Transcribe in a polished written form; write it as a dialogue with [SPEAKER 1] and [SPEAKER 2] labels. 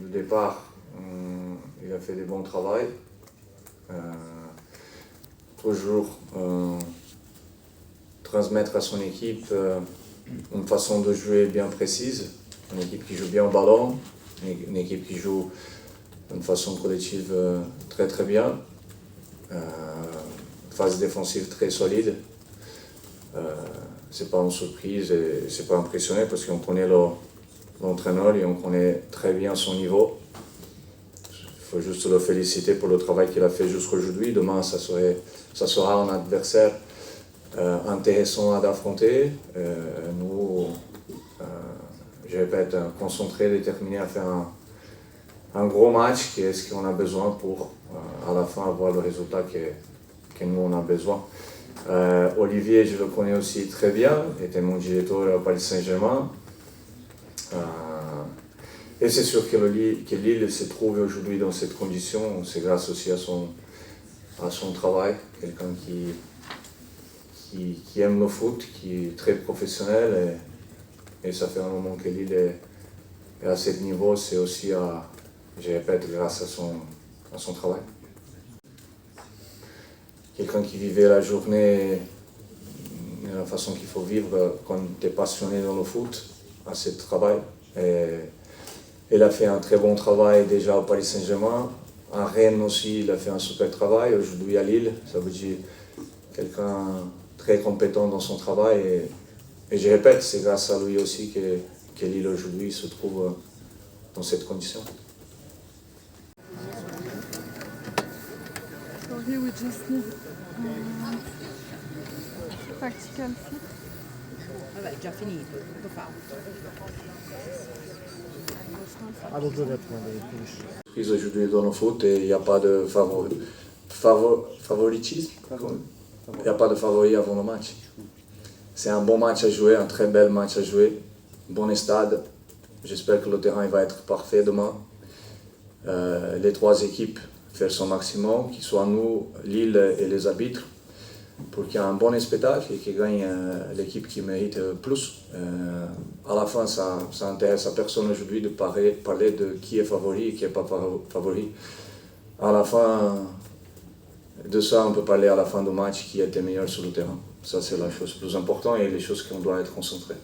[SPEAKER 1] le départ, il a fait du bon travail. Toujours transmettre à son équipe une façon de jouer bien précise, une équipe qui joue bien au ballon, une équipe qui joue d'une façon collective très très bien, phase défensive très solide. C'est pas une surprise et c'est pas impressionnant parce qu'on connaît l'entraîneur et on connaît très bien son niveau. Il faut juste le féliciter pour le travail qu'il a fait jusqu'aujourd'hui. Demain, ça sera un adversaire intéressant à affronter. Nous, je répète, concentrés, déterminés à faire un gros match qui est ce qu'on a besoin pour à la fin avoir le résultat que nous on a besoin. Olivier, je le connais aussi très bien, il était mon directeur au Paris Saint-Germain. Et c'est sûr que Lille se trouve aujourd'hui dans cette condition, c'est grâce aussi à son travail, quelqu'un qui aime le foot, qui est très professionnel et ça fait un moment que Lille est à ce niveau, c'est aussi, je répète, grâce à son travail. Quelqu'un qui vivait la journée de la façon qu'il faut vivre quand tu es passionné dans le foot, à ce travail. Et il a fait un très bon travail déjà au Paris Saint-Germain. À Rennes aussi, il a fait un super travail. Aujourd'hui à Lille, ça veut dire quelqu'un très compétent dans son travail. Et je répète, c'est grâce à lui aussi que Lille aujourd'hui se trouve dans cette condition.
[SPEAKER 2] So here we just need practical fit.
[SPEAKER 3] Vabbè, è già finito, lo fa.
[SPEAKER 4] I will do that when they finish.
[SPEAKER 1] Prise aujourd'hui dans le foot et il n'y a pas de favoritisme. Il n'y a pas de favori avant le match. C'est un bon match à jouer, un très bel match à jouer. Bon stade. J'espère que le terrain va être parfait demain. Les trois équipes faire son maximum, qu'ils soient nous, Lille et les arbitres, pour qu'il y ait un bon spectacle et qu'il gagne l'équipe qui mérite plus. À la fin, ça n'intéresse à personne aujourd'hui de parler de qui est favori et qui n'est pas favori. À la fin de ça, on peut parler à la fin du match qui était meilleur sur le terrain. Ça, c'est la chose plus importante et les choses qu'on doit être concentrés.